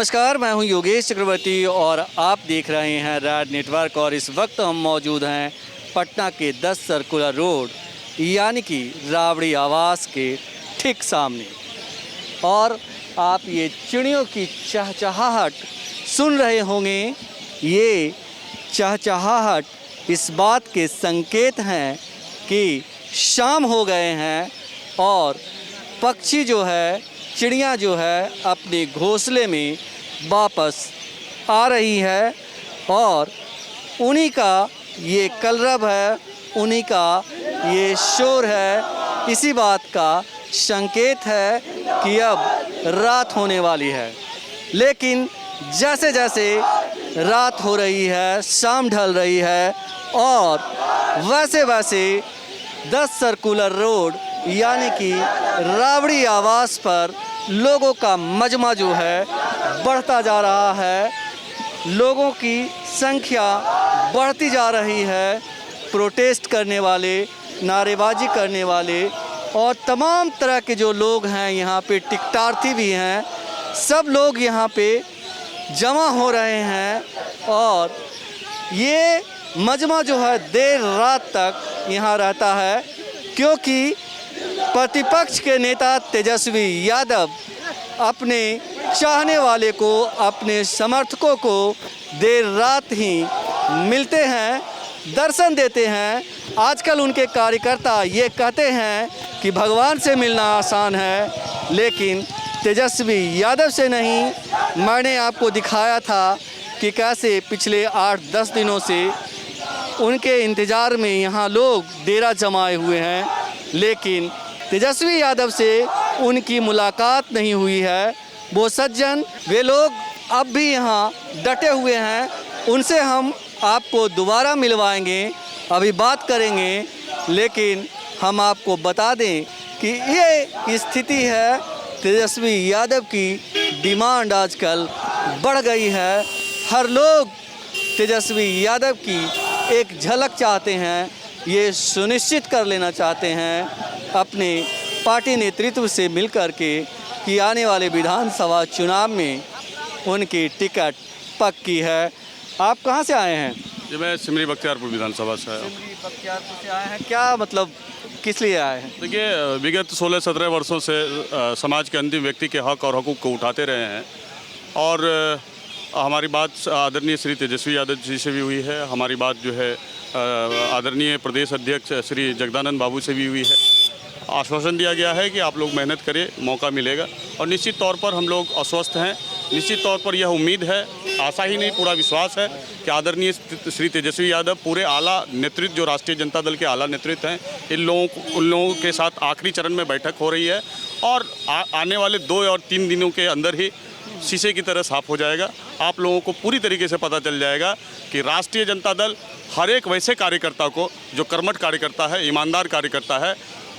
नमस्कार, मैं हूं योगेश चक्रवर्ती और आप देख रहे हैं रैड नेटवर्क। और इस वक्त हम मौजूद हैं पटना के 10 सर्कुलर रोड यानी कि राबड़ी आवास के ठीक सामने। और आप ये चिड़ियों की चहचहाहट सुन रहे होंगे। ये चहचहाहट इस बात के संकेत हैं कि शाम हो गए हैं और पक्षी जो है, चिड़िया जो है, अपने घोंसले में वापस आ रही है। और उन्हीं का ये कलरव है, उन्हीं का ये शोर है, इसी बात का संकेत है कि अब रात होने वाली है। लेकिन जैसे जैसे रात हो रही है, शाम ढल रही है और वैसे वैसे 10 सर्कुलर रोड यानी कि राबड़ी आवास पर लोगों का मजमा जो है बढ़ता जा रहा है। लोगों की संख्या बढ़ती जा रही है। प्रोटेस्ट करने वाले, नारेबाजी करने वाले और तमाम तरह के जो लोग हैं, यहाँ पे टिकटार्थी भी हैं, सब लोग यहाँ पे जमा हो रहे हैं। और ये मजमा जो है देर रात तक यहाँ रहता है, क्योंकि प्रतिपक्ष के नेता तेजस्वी यादव अपने चाहने वाले को, अपने समर्थकों को देर रात ही मिलते हैं, दर्शन देते हैं। आजकल उनके कार्यकर्ता ये कहते हैं कि भगवान से मिलना आसान है, लेकिन तेजस्वी यादव से नहीं। मैंने आपको दिखाया था कि कैसे पिछले 8-10 दिनों से उनके इंतज़ार में यहाँ लोग डेरा जमाए हुए हैं, लेकिन तेजस्वी यादव से उनकी मुलाकात नहीं हुई है। वो सज्जन, वे लोग अब भी यहाँ डटे हुए हैं। उनसे हम आपको दोबारा मिलवाएंगे, अभी बात करेंगे। लेकिन हम आपको बता दें कि ये स्थिति है। तेजस्वी यादव की डिमांड आजकल बढ़ गई है। हर लोग तेजस्वी यादव की एक झलक चाहते हैं, ये सुनिश्चित कर लेना चाहते हैं अपने पार्टी नेतृत्व से मिलकर के कि आने वाले विधानसभा चुनाव में उनकी टिकट पक्की है। आप कहाँ से आए हैं? जी, मैं सिमरी बख्तियारपुर विधानसभा से आया हूँ। सिमरी बख्तियारपुर से आए हैं। क्या मतलब, किस लिए आए हैं? देखिए, विगत 16-17 वर्षों से समाज के अंतिम व्यक्ति के हक और हकूक़ को उठाते रहे हैं। और हमारी बात आदरणीय श्री तेजस्वी यादव जी से भी हुई है। हमारी बात जो है आदरणीय प्रदेश अध्यक्ष श्री जगदानंद बाबू से भी हुई है। आश्वासन दिया गया है कि आप लोग मेहनत करें, मौका मिलेगा। और निश्चित तौर पर हम लोग आश्वस्त हैं। निश्चित तौर पर यह उम्मीद है, आशा ही नहीं पूरा विश्वास है कि आदरणीय श्री तेजस्वी यादव पूरे आला नेतृत्व, जो राष्ट्रीय जनता दल के आला नेतृत्व हैं, उन लोगों के साथ आखिरी चरण में बैठक हो रही है। और आने वाले 2 और 3 दिनों के अंदर ही शीशे की तरह साफ हो जाएगा। आप लोगों को पूरी तरीके से पता चल जाएगा कि राष्ट्रीय जनता दल हर एक वैसे कार्यकर्ता को, जो कर्मठ कार्यकर्ता है, ईमानदार कार्यकर्ता है,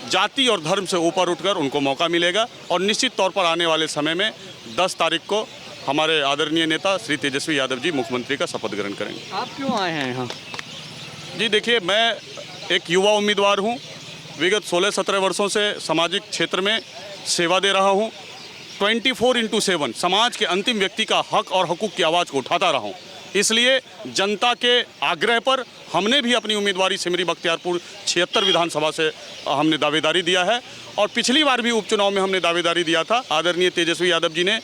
जाति और धर्म से ऊपर उठकर उनको मौका मिलेगा। और निश्चित तौर पर आने वाले समय में 10 तारीख को हमारे आदरणीय नेता श्री तेजस्वी यादव जी मुख्यमंत्री का शपथ ग्रहण करेंगे। आप क्यों आए हैं यहाँ? जी देखिए, मैं एक युवा उम्मीदवार हूँ। विगत 16-17 वर्षों से सामाजिक क्षेत्र में सेवा दे रहा हूँ। 24/7 समाज के अंतिम व्यक्ति का हक और हकूक़ की आवाज़ को उठाता रहा हूँ। इसलिए जनता के आग्रह पर हमने भी अपनी उम्मीदवारी सिमरी बख्तियारपुर 76 विधानसभा से हमने दावेदारी दिया है। और पिछली बार भी उपचुनाव में हमने दावेदारी दिया था। आदरणीय तेजस्वी यादव जी ने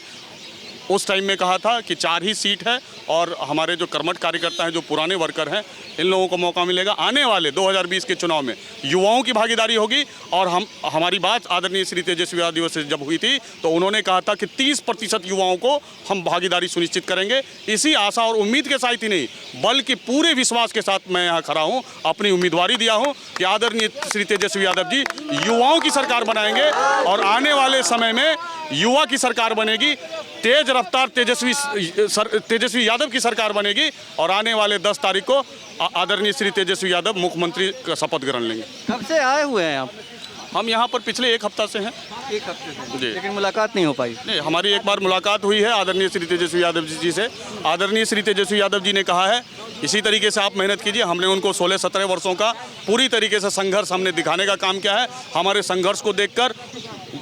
उस टाइम में कहा था कि 4 ही सीट है और हमारे जो कर्मठ कार्यकर्ता हैं, जो पुराने वर्कर हैं, इन लोगों को मौका मिलेगा। आने वाले 2020 के चुनाव में युवाओं की भागीदारी होगी। और हमारी बात आदरणीय श्री तेजस्वी यादव से जब हुई थी तो उन्होंने कहा था कि 30% युवाओं को हम भागीदारी सुनिश्चित करेंगे। इसी आशा और उम्मीद के साथ ही नहीं, बल्कि पूरे विश्वास के साथ मैं यहाँ खड़ा हूँ, अपनी उम्मीदवारी दिया हूँ कि आदरणीय श्री तेजस्वी यादव जी युवाओं की सरकार बनाएंगे। और आने वाले समय में युवा की सरकार बनेगी, तेज रफ्तार तेजस्वी यादव की सरकार बनेगी। और आने वाले 10 तारीख को आदरणीय श्री तेजस्वी यादव मुख्यमंत्री का शपथ ग्रहण लेंगे। कब से आए हुए हैं आप? हम यहाँ पर पिछले 1 हफ्ता से हैं। 1 हफ्ते से? जी। लेकिन मुलाकात नहीं हो पाई? नहीं, हमारी एक बार मुलाकात हुई है आदरणीय श्री तेजस्वी यादव जी से। आदरणीय श्री तेजस्वी यादव जी ने कहा है इसी तरीके से आप मेहनत कीजिए। हमने उनको 16-17 वर्षों का पूरी तरीके से संघर्ष हमने दिखाने का काम किया है। हमारे संघर्ष को देखकर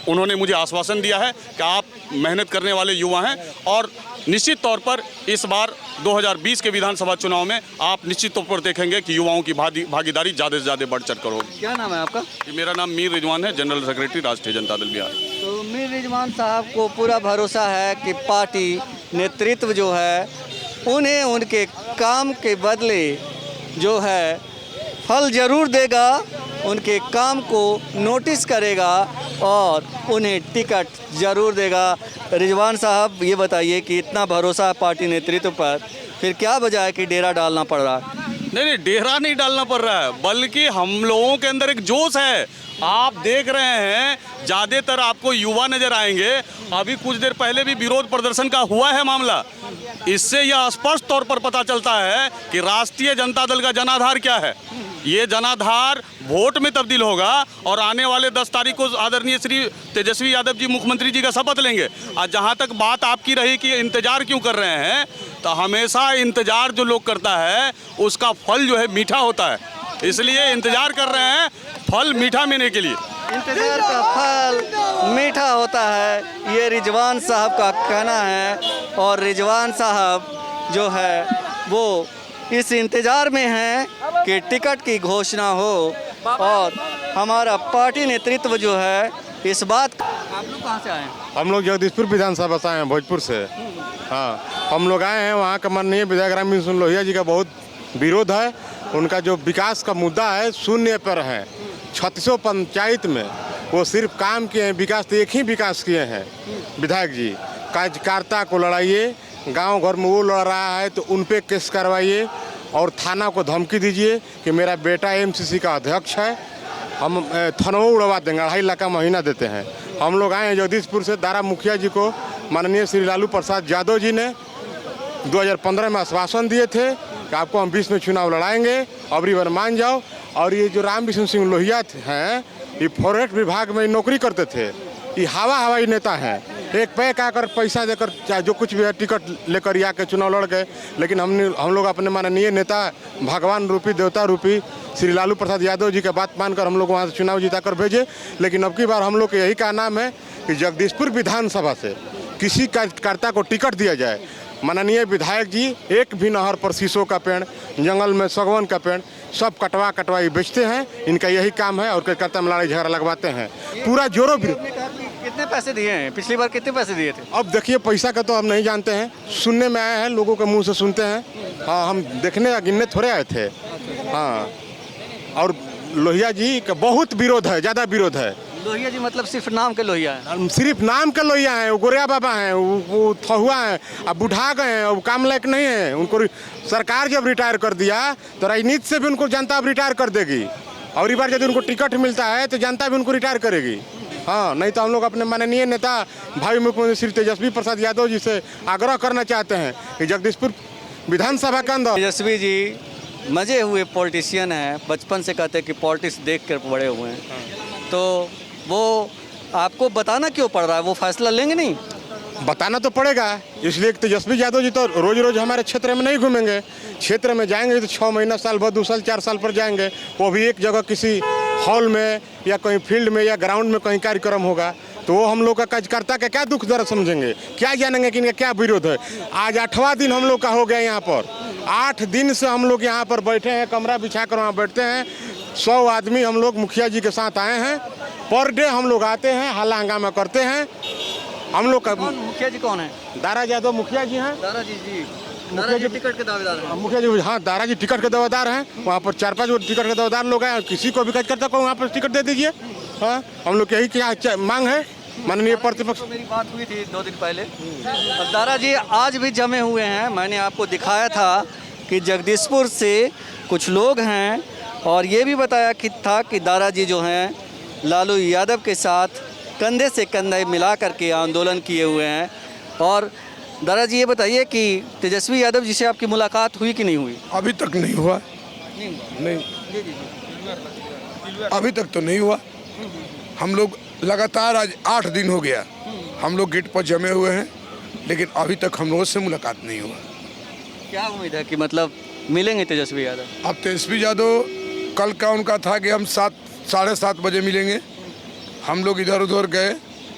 उन्होंने मुझे आश्वासन दिया है कि आप मेहनत करने वाले युवा हैं और निश्चित तौर पर इस बार 2020 के विधानसभा चुनाव में आप निश्चित तौर पर देखेंगे कि युवाओं की भागीदारी ज़्यादा से ज़्यादा बढ़ चढ़ कर होगी। क्या नाम है आपका? मेरा नाम मीर रिजवान है, जनरल सेक्रेटरी राष्ट्रीय जनता दल बिहार। तो मीर रिजवान साहब को पूरा भरोसा है कि पार्टी नेतृत्व जो है उन्हें उनके काम के बदले जो है फल जरूर देगा, उनके काम को नोटिस करेगा और उन्हें टिकट जरूर देगा। रिजवान साहब ये बताइए कि इतना भरोसा है पार्टी नेतृत्व पर, फिर क्या वजह है कि डेरा डालना पड़ रहा है? नहीं, डेरा नहीं डालना पड़ रहा है, बल्कि हम लोगों के अंदर एक जोश है। आप देख रहे हैं ज़्यादातर आपको युवा नजर आएंगे। अभी कुछ देर पहले भी विरोध प्रदर्शन का हुआ है मामला। इससे यह स्पष्ट तौर पर पता चलता है कि राष्ट्रीय जनता दल का जनाधार क्या है। ये जनाधार वोट में तब्दील होगा और आने वाले 10 तारीख को आदरणीय श्री तेजस्वी यादव जी मुख्यमंत्री जी का शपथ लेंगे। और जहाँ तक बात आपकी रही कि इंतजार क्यों कर रहे हैं, तो हमेशा इंतजार जो लोग करता है उसका फल जो है मीठा होता है, इसलिए इंतजार कर रहे हैं फल मीठा मिलने के लिए। इंतजार का फल मीठा होता है, ये रिजवान साहब का कहना है। और रिजवान साहब जो है वो इस इंतज़ार में हैं कि टिकट की घोषणा हो और हमारा पार्टी नेतृत्व जो है इस बात। आप लोग कहाँ से आए हैं? हम लोग जगदीशपुर विधानसभा से आए हैं, भोजपुर से। हाँ, हम लोग आए हैं, वहाँ का माननीय विधायक रामबिंदु सिंह लोहिया जी का बहुत विरोध है। उनका जो विकास का मुद्दा है शून्य पर है। 36 पंचायत में वो सिर्फ काम किए हैं, विकास तो एक ही विकास किए हैं। विधायक जी कार्यकर्ता को लड़ाइए, गांव घर में वो लड़ रहा है तो उन पे केस करवाइए और थाना को धमकी दीजिए कि मेरा बेटा एमसीसी का अध्यक्ष है, हम थनवा उड़वा देंगे, 2.5 लाख का महीना देते हैं। हम लोग आए हैं जगदीशपुर से। दारा मुखिया जी को माननीय श्री लालू प्रसाद यादव जी ने 2015 में आश्वासन दिए थे कि आपको हम 20 में चुनाव लड़ाएंगे, अबरी बार मान जाओ। और ये जो रामबिंदु सिंह लोहिया हैं, ये फॉरेस्ट विभाग में नौकरी करते थे, ये हवाई नेता हैं। एक पैक आकर पैसा देकर चाहे जो कुछ भी है टिकट लेकर आके चुनाव लड़ गए। लेकिन हम लोग अपने माननीय नेता भगवान रूपी देवता रूपी श्री लालू प्रसाद यादव जी की बात मानकर हम लोग वहाँ से चुनाव जीता कर भेजे। लेकिन अब की बार हम लोग का यही का नाम है कि जगदीशपुर विधानसभा से किसी कार्यकर्ता को टिकट दिया जाए। माननीय विधायक जी एक भी नहर पर शीशों का पेड़, जंगल में सागवान का पेड़ सब कटवाई बेचते हैं। इनका यही काम है और कार्यकर्ता में लड़ाई झगड़ा लगवाते हैं। पूरा जोरों कितने पैसे दिए हैं? पिछली बार कितने पैसे दिए थे? अब देखिए पैसा का तो हम नहीं जानते हैं, सुनने में आया है, लोगों के मुंह से सुनते हैं। हाँ, हम देखने या गिनने थोड़े आए थे। हाँ, और लोहिया जी का बहुत विरोध है, ज़्यादा विरोध है। लोहिया जी मतलब सिर्फ नाम के लोहिया है? सिर्फ नाम के लोहिया हैं, वो गोरिया बाबा हैं, वो थहुआ हैं, अब बुढ़ा गए हैं, अब काम लायक नहीं है। उनको सरकार जब रिटायर कर दिया तो राजनीति से भी उनको जनता अब रिटायर कर देगी। और इस बार यदि उनको टिकट मिलता है तो जनता भी उनको रिटायर करेगी। हाँ, नहीं तो हम लोग अपने माननीय नेता भावी मुख्यमंत्री श्री तेजस्वी प्रसाद यादव जी से आग्रह करना चाहते हैं कि जगदीशपुर विधानसभा के अंदर। तेजस्वी जी मजे हुए पॉलिटिशियन हैं, बचपन से कहते हैं कि पॉलिटिक्स देख कर बड़े हुए हैं, तो वो आपको बताना क्यों पड़ रहा है? वो फैसला लेंगे नहीं? बताना तो पड़ेगा, इसलिए तेजस्वी यादव जी तो रोज रोज हमारे क्षेत्र में नहीं घूमेंगे। क्षेत्र में जाएंगे तो 6 महीना, साल भर, 2 साल, 4 साल पर जाएंगे। वो भी एक जगह किसी हॉल में या कहीं फील्ड में या ग्राउंड में कहीं कार्यक्रम होगा तो वो हम लोग का कार्यकर्ता का क्या दुख दर्द समझेंगे, क्या जानेंगे कि इनका क्या विरोध है। आज 8वां दिन हम लोग का हो गया यहाँ पर। 8 दिन से हम लोग यहाँ पर बैठे हैं, कमरा बिछा कर वहाँ बैठते हैं। 100 आदमी हम लोग मुखिया जी के साथ आए हैं। पर डे हम लोग आते हैं, हल्ला हंगामा करते हैं। हम लोग का मुखिया जी कौन है? दारा यादव मुखिया जी हैं। दारा जी मुखिया जी टिकट के दावेदार हैं। मुखिया जी, हाँ, दारा जी टिकट के दावेदार हैं। वहाँ पर 4-5 टिकट के दावेदार लोग हैं। किसी को भी कार्यकर्ता को वहाँ पर टिकट दे दीजिए। हाँ, हम लोग यही क्या मांग है माननीय प्रतिपक्ष। मेरी बात हुई थी 2 दिन पहले और दारा जी आज भी जमे हुए हैं। मैंने आपको दिखाया था कि जगदीशपुर से कुछ लोग हैं और ये भी बताया कि दारा जी जो हैं लालू यादव के साथ कंधे से कंधे मिला करके आंदोलन किए हुए हैं। और दारा जी ये बताइए कि तेजस्वी यादव जी से आपकी मुलाकात हुई कि नहीं हुई? अभी तक नहीं हुआ। नहीं, अभी तक तो नहीं हुआ। हम लोग लगातार आज 8 दिन हो गया हम लोग गेट पर जमे हुए हैं, लेकिन अभी तक हम लोगों से मुलाकात नहीं हुआ। क्या उम्मीद है कि मतलब मिलेंगे तेजस्वी यादव? अब तेजस्वी यादव कल का उनका था कि हम 7, साढ़े 7 बजे मिलेंगे। हम लोग इधर उधर गए,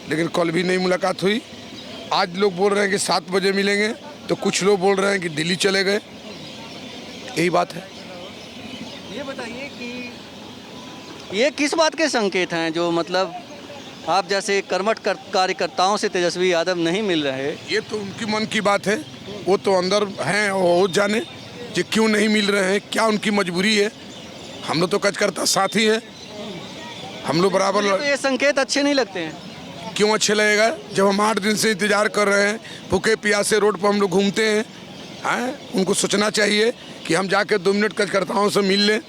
लेकिन कल भी नहीं मुलाकात हुई। आज लोग बोल रहे हैं कि 7 बजे मिलेंगे, तो कुछ लोग बोल रहे हैं कि दिल्ली चले गए। यही बात है। ये बताइए कि ये किस बात के संकेत हैं जो मतलब आप जैसे कर्मठ कार्यकर्ताओं से तेजस्वी यादव नहीं मिल रहे? ये तो उनकी मन की बात है, वो तो अंदर हैं, वो जाने कि क्यों नहीं मिल रहे हैं, क्या उनकी मजबूरी है। हम लोग तो कार्यकर्ता साथी है, हम लोग बराबर। तो ये संकेत अच्छे नहीं लगते हैं? क्यों अच्छे लगेगा जब हम 8 दिन से इंतजार कर रहे हैं, भूखे प्यासे रोड पर हम लोग घूमते हैं। उनको सोचना चाहिए कि हम जाके 2 मिनट कार्यकर्ताओं से मिल लें,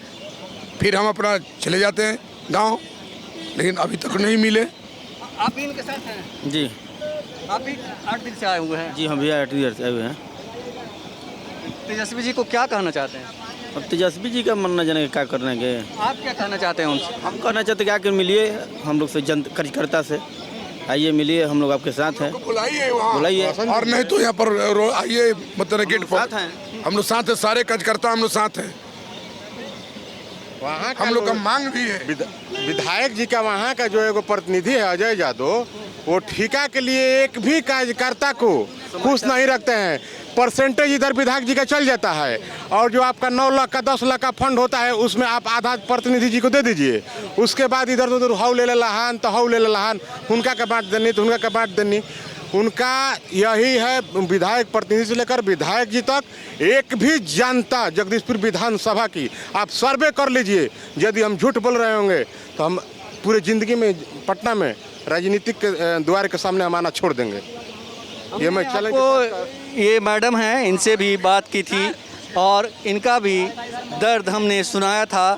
फिर हम अपना चले जाते हैं गांव, लेकिन अभी तक नहीं मिले। आप भी इनके साथ हैं? जी आप भी 8 दिन से आए हुए हैं? जी, हम भी 8 ईयर से आए हुए हैं। तेजस्वी जी को क्या कहना चाहते हैं? अब तेजस्वी जी का मन न जाने क्या करने के। आप क्या कहना चाहते हैं उनसे? हम कहना चाहते क्या कि मिलिए हम लोग से, कार्यकर्ता से आइए मिलिए, हम लोग आपके साथ हैं, बुलाइए वहाँ, बुलाइए। और नहीं तो यहाँ पर आइए, मतलब गेट पर साथ हैं। हम लोग साथ हैं, सारे कार्यकर्ता हम लोग साथ हैं। वहाँ हम लोग का मांग भी है। विधायक जी का वहाँ का जो एगो प्रतिनिधि है अजय यादव, वो ठेका के लिए एक भी कार्यकर्ता को खुश नहीं रखते हैं। परसेंटेज इधर विधायक जी का चल जाता है, और जो आपका 9 लाख का 10 लाख का फंड होता है उसमें आप आधा प्रतिनिधि जी को दे दीजिए। उसके बाद इधर उधर हाउ ले लहान तो हाउ ले लहान, उनका का बांट देनी तो उनका का बांट देनी। उनका यही है, विधायक प्रतिनिधि से लेकर विधायक जी तक। एक भी जनता जगदीशपुर विधानसभा की आप सर्वे कर लीजिए, यदि हम झूठ बोल रहे होंगे तो हम पूरे ज़िंदगी में पटना में राजनीतिक के द्वार के सामने हम आना छोड़ देंगे। ये मैं चले ये मैडम हैं, इनसे भी बात की थी और इनका भी दर्द हमने सुनाया था।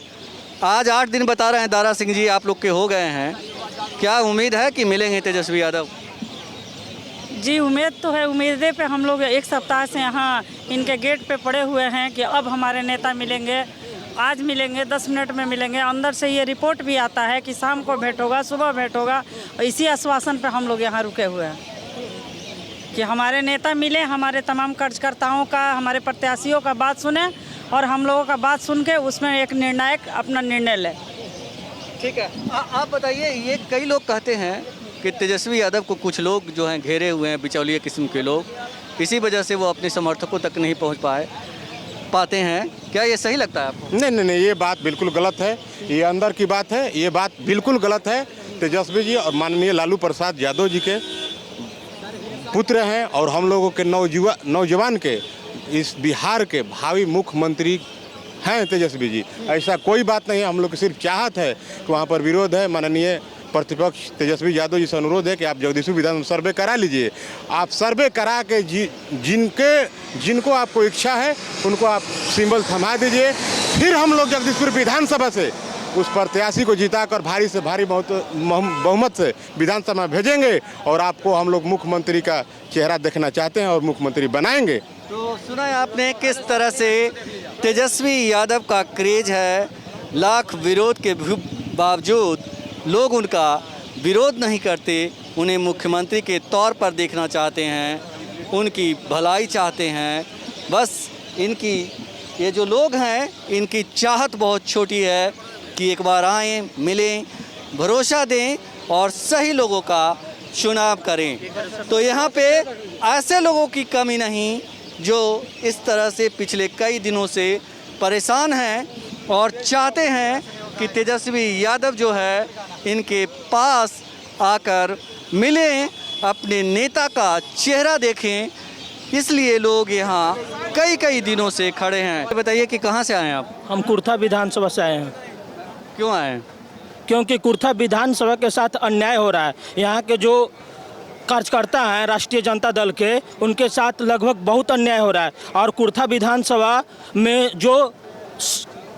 आज 8 दिन बता रहे हैं दारा सिंह जी आप लोग के हो गए हैं, क्या उम्मीद है कि मिलेंगे तेजस्वी यादव? जी उम्मीद तो है, उम्मीदें पे हम लोग 1 सप्ताह से यहाँ इनके गेट पे पड़े हुए हैं कि अब हमारे नेता मिलेंगे, आज मिलेंगे, 10 मिनट में मिलेंगे। अंदर से ये रिपोर्ट भी आता है कि शाम को भेंट होगा, सुबह भेंट होगा। इसी आश्वासन पे हम लोग यहाँ रुके हुए हैं कि हमारे नेता मिले, हमारे तमाम कार्यकर्ताओं का, हमारे प्रत्याशियों का बात सुने और हम लोगों का बात सुन के उसमें एक निर्णायक अपना निर्णय ले। ठीक है, आप बताइए, ये कई लोग कहते हैं कि तेजस्वी यादव को कुछ लोग जो हैं घेरे हुए हैं, बिचौलिए किस्म के लोग, इसी वजह से वो अपने समर्थकों तक नहीं पहुंच पाते हैं। क्या ये सही लगता है आपको? नहीं, ये बात बिल्कुल गलत है। ये अंदर की बात है, ये बात बिल्कुल गलत है। तेजस्वी जी और माननीय लालू प्रसाद यादव जी के पुत्र हैं और हम लोगों के नौजवान के इस बिहार के भावी मुख्यमंत्री हैं तेजस्वी जी। ऐसा कोई बात नहीं है, हम लोग की सिर्फ चाहत है कि वहाँ पर विरोध है। माननीय प्रतिपक्ष तेजस्वी यादव जी से अनुरोध है कि आप जगदीशपुर विधानसभा सर्वे करा लीजिए। आप सर्वे करा के जिनको आपको इच्छा है उनको आप सिंबल थमा दीजिए, फिर हम लोग जगदीशपुर विधानसभा से उस प्रत्याशी को जिताकर भारी से भारी बहुमत से विधानसभा में भेजेंगे और आपको हम लोग मुख्यमंत्री का चेहरा देखना चाहते हैं और मुख्यमंत्री बनाएंगे। तो सुना है आपने किस तरह से तेजस्वी यादव का क्रेज है। लाख विरोध के बावजूद लोग उनका विरोध नहीं करते, उन्हें मुख्यमंत्री के तौर पर देखना चाहते हैं, उनकी भलाई चाहते हैं। बस इनकी ये जो लोग हैं इनकी चाहत बहुत छोटी है कि एक बार आएँ, मिलें, भरोसा दें और सही लोगों का चुनाव करें। तो यहाँ पे ऐसे लोगों की कमी नहीं जो इस तरह से पिछले कई दिनों से परेशान हैं और चाहते हैं कि तेजस्वी यादव जो है इनके पास आकर मिलें, अपने नेता का चेहरा देखें। इसलिए लोग यहाँ कई दिनों से खड़े हैं। बताइए कि कहाँ से आए हैं आप? हम कुर्था विधानसभा से आए हैं। क्यों आए हैं? क्योंकि कुर्था विधानसभा के साथ अन्याय हो रहा है। यहाँ के जो कार्यकर्ता हैं राष्ट्रीय जनता दल के, उनके साथ लगभग बहुत अन्याय हो रहा है। और कुर्था विधानसभा में जो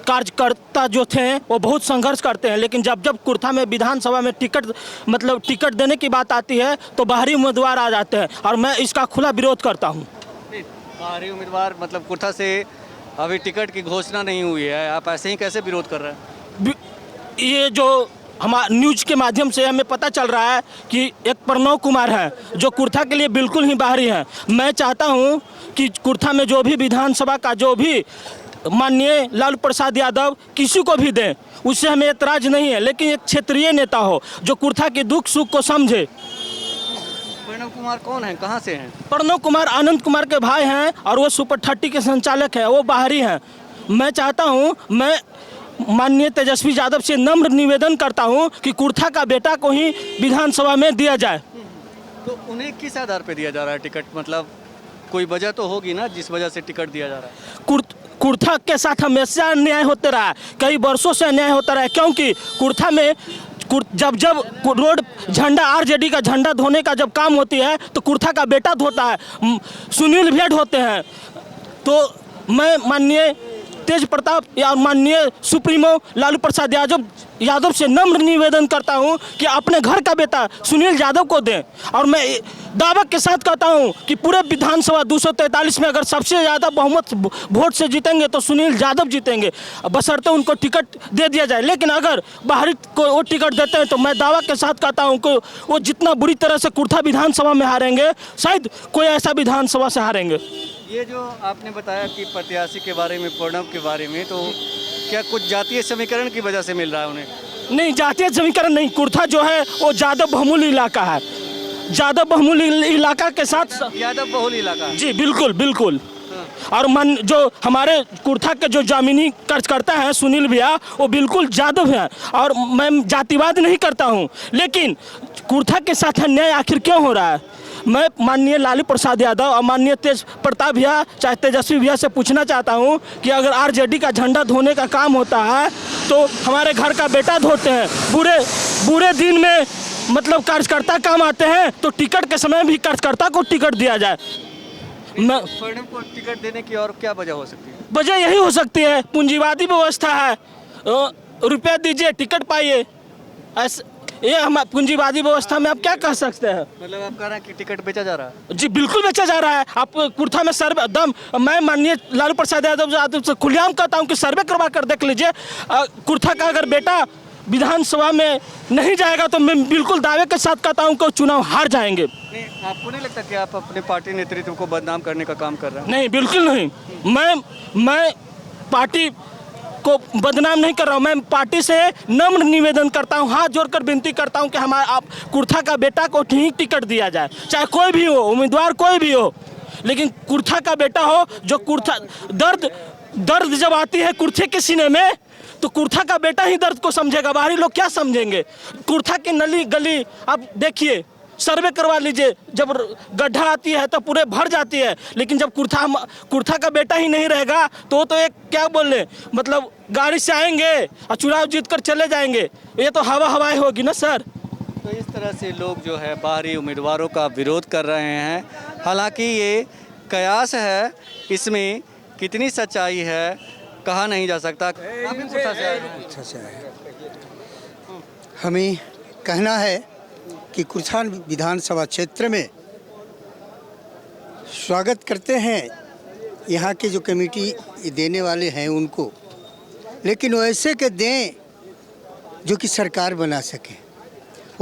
कार्यकर्ता जो थे वो बहुत संघर्ष करते हैं, लेकिन जब कुर्था में विधानसभा में टिकट देने की बात आती है तो बाहरी उम्मीदवार आ जाते हैं और मैं इसका खुला विरोध करता हूँ। बाहरी उम्मीदवार मतलब कुर्था से अभी टिकट की घोषणा नहीं हुई है, आप ऐसे ही कैसे विरोध कर रहे हैं? ये जो हमारे न्यूज के माध्यम से हमें पता चल रहा है कि एक प्रणव कुमार है जो कुर्था के लिए बिल्कुल ही बाहरी हैं। मैं चाहता हूं कि कुर्था में जो भी विधानसभा का जो भी माननीय लालू प्रसाद यादव किसी को भी दें, उससे हमें एतराज़ नहीं है, लेकिन एक क्षेत्रीय नेता हो जो कुर्था के दुख सुख को समझे। प्रणव कुमार कौन है, कहाँ से हैं? प्रणव कुमार आनंद कुमार के भाई हैं और वो सुपर 30 के संचालक हैं, वो बाहरी हैं। मैं चाहता हूँ, मैं माननीय तेजस्वी यादव से नम्र निवेदन करता हूँ कि कुर्था का बेटा को ही विधानसभा में दिया जाए। तो उन्हें किस आधार पे दिया जा रहा है टिकट? मतलब कोई वजह तो होगी ना जिस वजह से टिकट दिया जा रहा है। कुर्था के साथ हमेशा अन्याय होते रहा है, कई वर्षों से अन्याय होता रहा है, क्योंकि कुर्था में जब रोड झंडा आरजेडी का झंडा धोने का जब काम होती है तो कुर्था का बेटा धोता है, सुनील भेड़ होते हैं। तो मैं माननीय तेज प्रताप या माननीय सुप्रीमो लालू प्रसाद यादव से नम्र निवेदन करता हूं कि अपने घर का बेटा सुनील यादव को दें। और मैं दावा के साथ कहता हूं कि पूरे विधानसभा 243 में अगर सबसे ज़्यादा बहुमत वोट से जीतेंगे तो सुनील यादव जीतेंगे, बशर्ते उनको टिकट दे दिया जाए। लेकिन अगर बाहरी को वो टिकट देते हैं तो मैं दावा के साथ कहता हूं कि वो जितना बुरी तरह से कुर्था विधानसभा में हारेंगे, शायद कोई ऐसा विधानसभा से हारेंगे। ये जो आपने बताया कि प्रत्याशी के बारे में, प्रणव के बारे में, तो क्या कुछ जातीय समीकरण की वजह से मिल रहा है उन्हें? नहीं, जातीय समीकरण नहीं। कुर्था जो है वो यादव बहुमूल्य इलाका है, यादव बहुमूल्य इलाका के साथ यादव बहुल इलाका है। जी बिल्कुल बिल्कुल। और जो हमारे कुर्था के जो जमीनी कार्यकर्ता हैं सुनील भैया, वो बिल्कुल यादव हैं। और मैं जातिवाद नहीं करता हूं, लेकिन कुर्था के साथ अन्याय आखिर क्यों हो रहा है? मैं माननीय लालू प्रसाद यादव और माननीय तेज प्रताप भैया चाहे तेजस्वी भैया से पूछना चाहता हूं कि अगर आरजेडी का झंडा धोने का काम होता है तो हमारे घर का बेटा धोते हैं। बुरे दिन में मतलब कार्यकर्ता काम आते हैं तो टिकट के समय भी कार्यकर्ता को टिकट दिया जाए। प्रणव को टिकट देने की और क्या वजह हो सकती है? वजह यही हो सकती है, पूंजीवादी व्यवस्था है, रुपया दीजिए टिकट पाइए, ऐसे ये हम पूंजीवादी व्यवस्था में आप क्या कह सकते हैं? मतलब आप कह रहे हैं कि टिकट बेचा जा रहा है? जी बिल्कुल बेचा जा रहा है। आप कुर्था में सर्वे मैं माननीय लालू प्रसाद यादव से खुलेआम कहता हूं कि सर्वे करवा कर देख लीजिए। कुर्था का अगर बेटा विधानसभा में नहीं जाएगा तो मैं बिल्कुल दावे के साथ कहता हूं कि चुनाव हार जाएंगे। नहीं, आपको नहीं लगता कि आप अपने पार्टी नेतृत्व को बदनाम करने का काम कर रहे हैं? नहीं, बिल्कुल नहीं। मैं पार्टी को बदनाम नहीं कर रहा हूँ, मैं पार्टी से नम्र निवेदन करता हूँ, हाथ जोड़कर विनती करता हूँ कि आप कुर्था का बेटा को ठीक टिकट दिया जाए, चाहे कोई भी हो, उम्मीदवार कोई भी हो, लेकिन कुर्था का बेटा हो। जो कुर्था दर्द जब आती है कुर्थे के सीने में तो कुर्था का बेटा ही दर्द को समझेगा, बाहरी लोग क्या समझेंगे? कुर्था की नली गली आप देखिए, सर्वे करवा लीजिए, जब गड्ढा आती है तो पूरे भर जाती है, लेकिन जब कुर्था का बेटा ही नहीं रहेगा तो एक क्या बोले, मतलब गाड़ी से आएंगे और चुनाव जीत कर चले जाएंगे, ये तो हवाई होगी ना सर। तो इस तरह से लोग जो है बाहरी उम्मीदवारों का विरोध कर रहे हैं। हालांकि ये कयास है, इसमें कितनी सच्चाई है कहा नहीं जा सकता। आप भी कुर्था से आए हैं? हमें कहना है कि कुर्था विधानसभा क्षेत्र में स्वागत करते हैं यहाँ के जो कमेटी देने वाले हैं उनको, लेकिन वैसे के दें जो कि सरकार बना सके,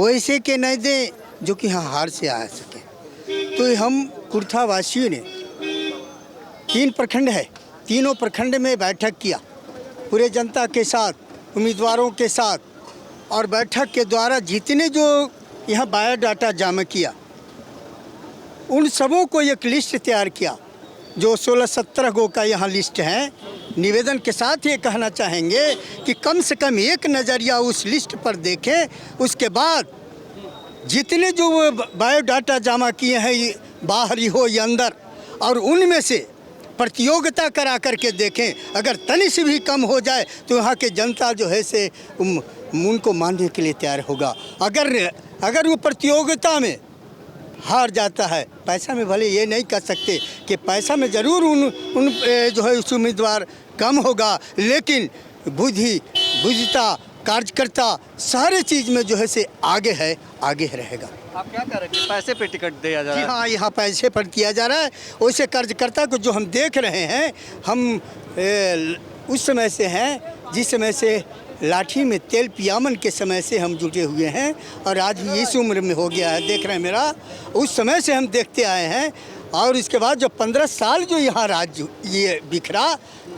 वैसे के नहीं दें जो कि यहाँ हार से आ सके। तो हम कुर्था वासियों ने 3 प्रखंड है, तीनों प्रखंड में बैठक किया पूरे जनता के साथ, उम्मीदवारों के साथ, और बैठक के द्वारा जितने जो यहाँ बायोडाटा जमा किया उन सबों को एक लिस्ट तैयार किया जो 16-17 गो का यहाँ लिस्ट है। निवेदन के साथ ये कहना चाहेंगे कि कम से कम एक नज़रिया उस लिस्ट पर देखें, उसके बाद जितने जो बायोडाटा जमा किए हैं बाहरी हो या अंदर, और उनमें से प्रतियोगिता करा करके देखें, अगर तनी से भी कम हो जाए तो यहाँ के जनता जो है से उनको मानने के लिए तैयार होगा। अगर वो प्रतियोगिता में हार जाता है, पैसा में भले ये नहीं कह सकते कि पैसा में ज़रूर उन जो है उस उम्मीदवार कम होगा, लेकिन बुद्धिता कार्यकर्ता सारे चीज़ में जो है से आगे रहेगा। आप क्या कह रहे हैं कि पैसे पे टिकट दिया जा रहा है? हाँ, यहाँ पैसे पर किया जा रहा है। वैसे कार्यकर्ता को जो हम देख रहे हैं, हम उस समय से हैं जिस समय से लाठी में तेल पियामन के समय से हम जुटे हुए हैं, और आज भी इस उम्र में हो गया है, देख रहे हैं मेरा, उस समय से हम देखते आए हैं। और इसके बाद जो 15 साल जो यहाँ राज्य ये बिखरा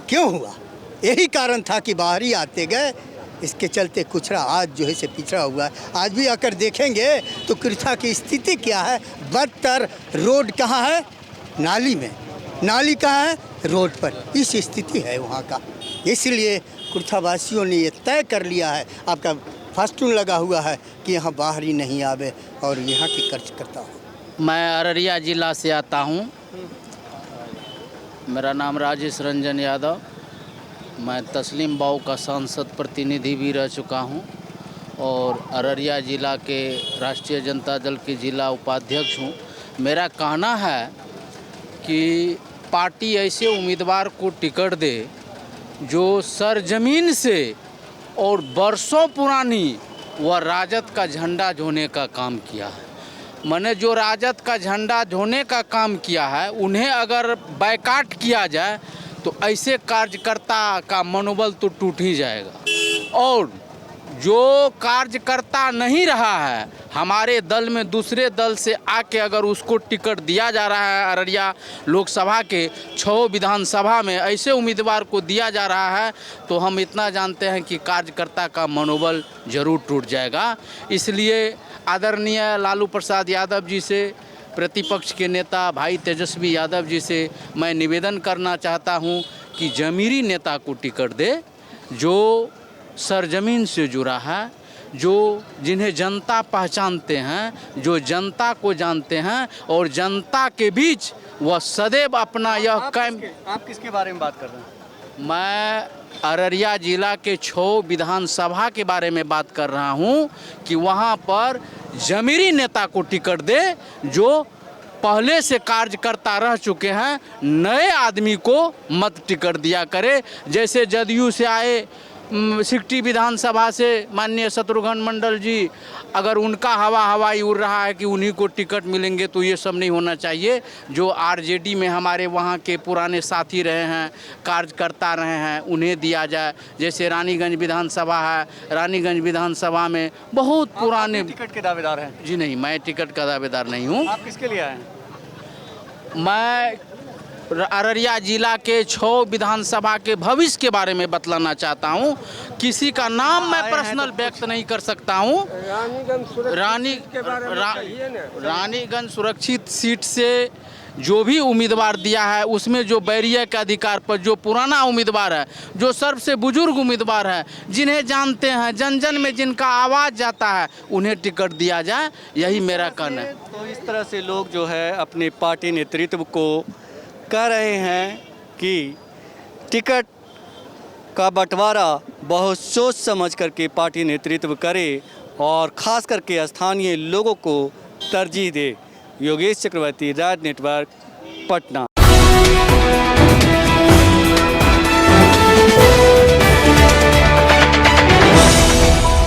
क्यों हुआ, यही कारण था कि बाहरी आते गए, इसके चलते कुचरा आज जो है से पिछड़ा हुआ है। आज भी आकर देखेंगे तो कुर्था की स्थिति क्या है, बदतर। रोड कहाँ है? नाली में। नाली कहाँ है? रोड पर। इस स्थिति है वहाँ का। इसलिए कुर्थावासियों ने ये तय कर लिया है, आपका फास्टून लगा हुआ है कि यहाँ बाहरी नहीं आवे और यहाँ की खर्च करता हूँ। मैं अररिया जिला से आता हूँ। मेरा नाम राजेश रंजन यादव। मैं तस्लीम बाऊ का सांसद प्रतिनिधि भी रह चुका हूँ और अररिया जिला के राष्ट्रीय जनता दल के जिला उपाध्यक्ष हूँ। मेरा कहना है कि पार्टी ऐसे उम्मीदवार को टिकट दे जो सरजमीन से और बरसों पुरानी वह राजद का झंडा ढोने का काम किया है। मैंने जो राजद का झंडा ढोने का काम किया है उन्हें अगर बायकाट किया जाए तो ऐसे कार्यकर्ता का मनोबल तो टूट ही जाएगा। और जो कार्यकर्ता नहीं रहा है हमारे दल में, दूसरे दल से आके अगर उसको टिकट दिया जा रहा है, अररिया लोकसभा के 6 विधानसभा में ऐसे उम्मीदवार को दिया जा रहा है, तो हम इतना जानते हैं कि कार्यकर्ता का मनोबल जरूर टूट जाएगा। इसलिए आदरणीय लालू प्रसाद यादव जी से, प्रतिपक्ष के नेता भाई तेजस्वी यादव जी से मैं निवेदन करना चाहता हूं कि जमीरी नेता को टिकट दे जो सरजमीन से जुड़ा है, जो जिन्हें जनता पहचानते हैं, जो जनता को जानते हैं और जनता के बीच वह सदैव अपना यह कैम। आप किसके बारे में बात कर रहे हैं? मैं अररिया जिला के 6 विधानसभा के बारे में बात कर रहा हूं कि वहां पर जमीरी नेता को टिकट दे जो पहले से कार्यकर्ता रह चुके हैं। नए आदमी को मत टिकट दिया करे। जैसे जदयू से आए सिकटी विधानसभा से माननीय शत्रुघ्न मंडल जी, अगर उनका हवाई उड़ रहा है कि उन्हीं को टिकट मिलेंगे, तो ये सब नहीं होना चाहिए। जो आरजेडी में हमारे वहाँ के पुराने साथी रहे हैं, कार्यकर्ता रहे हैं, उन्हें दिया जाए। जैसे रानीगंज विधानसभा है, रानीगंज विधानसभा में बहुत पुराने। टिकट के दावेदार हैं? जी नहीं, मैं टिकट का दावेदार नहीं हूँ। आप किसके लिए आए हैं? मैं अररिया जिला के 6 विधानसभा के भविष्य के बारे में बतलाना चाहता हूं। किसी का नाम मैं पर्सनल व्यक्त नहीं कर सकता हूं। रानीगंज सुरक्षित सीट से जो भी उम्मीदवार दिया है उसमें जो बैरिया के अधिकार पर जो पुराना उम्मीदवार है, जो सबसे बुजुर्ग उम्मीदवार है, जिन्हें जानते हैं, जन जन में जिनका आवाज़ जाता है, उन्हें टिकट दिया जाए। यही मेरा कहना है। तो इस तरह से लोग जो है अपने पार्टी नेतृत्व को कह रहे हैं कि टिकट का बंटवारा बहुत सोच समझ करके पार्टी नेतृत्व करे और ख़ास करके स्थानीय लोगों को तरजीह दे। योगेश चक्रवर्ती, राज नेटवर्क, पटना।